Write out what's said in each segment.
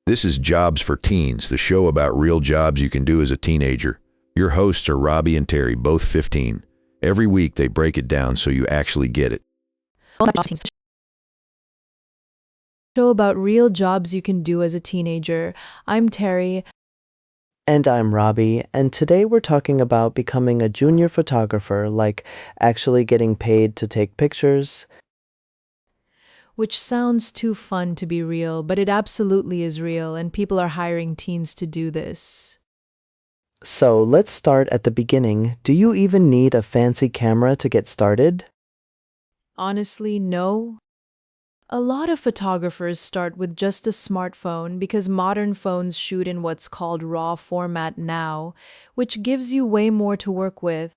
This is Jobs for Teens, the show about real jobs you can do as a teenager. Your hosts are Robbie and Terry, both 15. Every week they break it down so you actually get it. Show about real jobs you can do as a teenager. I'm Terry. And I'm Robbie, and today we're talking about becoming a junior photographer, like actually getting paid to take pictures. Which sounds too fun to be real, but it absolutely is real, and people are hiring teens to do this. So let's start at the beginning. Do you even need a fancy camera to get started? Honestly, no. A lot of photographers start with just a smartphone because modern phones shoot in what's called RAW format now, which gives you way more to work with.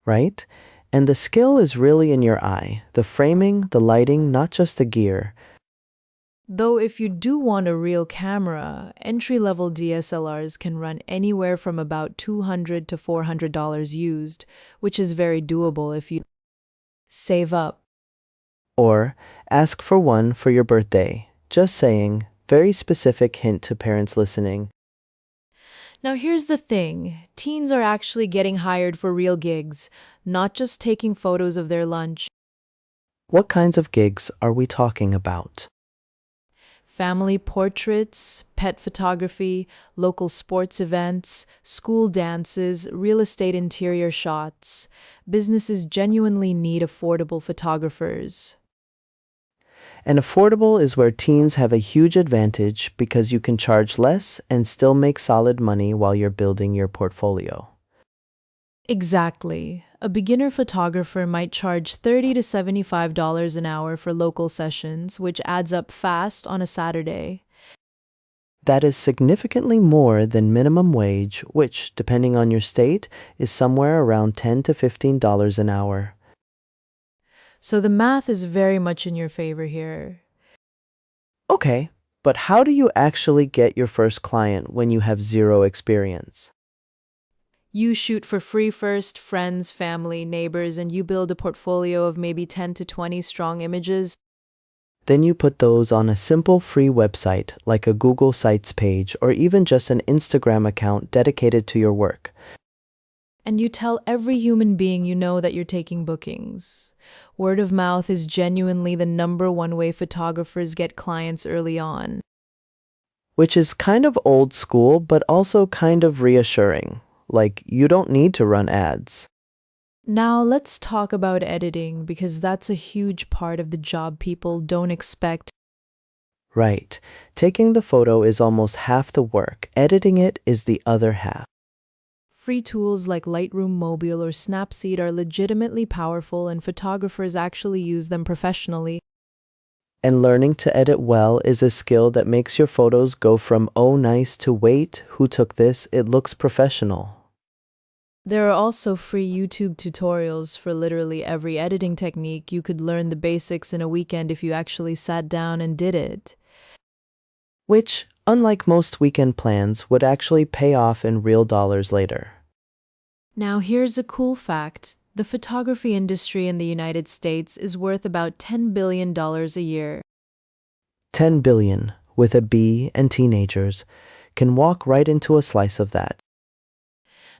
Right? And the skill is really in your eye, the framing, the lighting, not just the gear. Though if you do want a real camera, entry-level DSLRs can run anywhere from about $200 to $400 used, which is very doable if you save up. Or ask for one for your birthday. Just saying, very specific hint to parents listening. Now here's the thing, teens are actually getting hired for real gigs, not just taking photos of their lunch. What kinds of gigs are we talking about? Family portraits, pet photography, local sports events, school dances, real estate interior shots. Businesses genuinely need affordable photographers. And affordable is where teens have a huge advantage because you can charge less and still make solid money while you're building your portfolio. Exactly. A beginner photographer might charge $30 to $75 an hour for local sessions, which adds up fast on a Saturday. That is significantly more than minimum wage, which, depending on your state, is somewhere around $10 to $15 an hour. So the math is very much in your favor here. Okay, but how do you actually get your first client when you have zero experience? You shoot for free first, friends, family, neighbors, and you build a portfolio of maybe 10 to 20 strong images. Then you put those on a simple free website like a Google Sites page or even just an Instagram account dedicated to your work. And you tell every human being you know that you're taking bookings. Word of mouth is genuinely the number one way photographers get clients early on. Which is kind of old school, but also kind of reassuring. Like, you don't need to run ads. Now let's talk about editing because that's a huge part of the job people don't expect. Right. Taking the photo is almost half the work. Editing it is the other half. Free tools like Lightroom Mobile or Snapseed are legitimately powerful and photographers actually use them professionally. And learning to edit well is a skill that makes your photos go from "oh nice" to "wait, who took this? It looks professional." There are also free YouTube tutorials for literally every editing technique. You could learn the basics in a weekend if you actually sat down and did it. Which, unlike most weekend plans, would actually pay off in real dollars later. Now here's a cool fact. The photography industry in the United States is worth about $10 billion a year. 10 billion, with a B, and teenagers can walk right into a slice of that.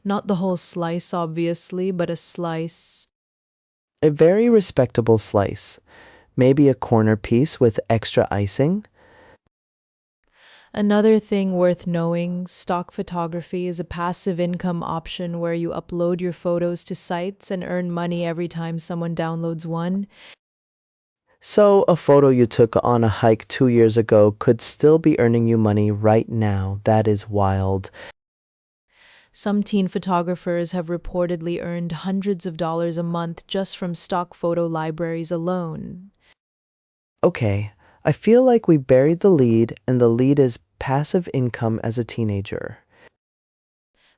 Not the whole slice, obviously, but a slice. A very respectable slice. Maybe a corner piece with extra icing. Another thing worth knowing, stock photography is a passive income option where you upload your photos to sites and earn money every time someone downloads one. So a photo you took on a hike 2 years ago could still be earning you money right now. That is wild. Some teen photographers have reportedly earned hundreds of dollars a month just from stock photo libraries alone. Okay, I feel like we buried the lead, and the lead is passive income as a teenager.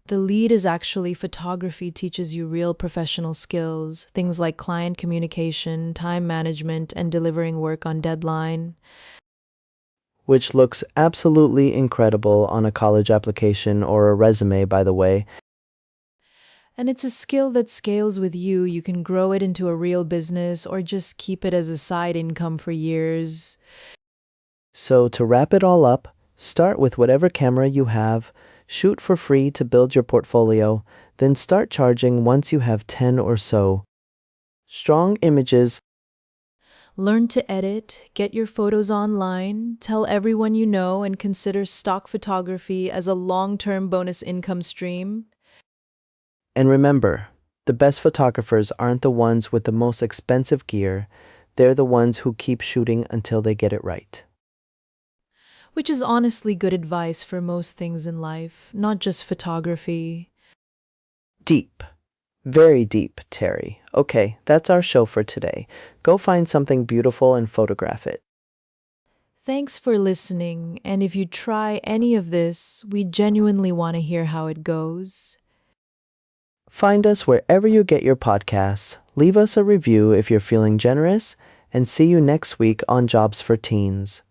The lead is actually photography teaches you real professional skills, things like client communication, time management, and delivering work on deadline. Which looks absolutely incredible on a college application or a resume, by the way. And it's a skill that scales with you. You can grow it into a real business or just keep it as a side income for years. So to wrap it all up, Start with whatever camera you have, shoot for free to build your portfolio, then start charging once you have 10 or so. Strong images. Learn to edit, get your photos online, tell everyone you know, and consider stock photography as a long-term bonus income stream. And remember, the best photographers aren't the ones with the most expensive gear, they're the ones who keep shooting until they get it right. Which is honestly good advice for most things in life, not just photography. Deep. Very deep, Terry. Okay, that's our show for today. Go find something beautiful and photograph it. Thanks for listening, and if you try any of this, we genuinely want to hear how it goes. Find us wherever you get your podcasts, leave us a review if you're feeling generous, and see you next week on Jobs for Teens.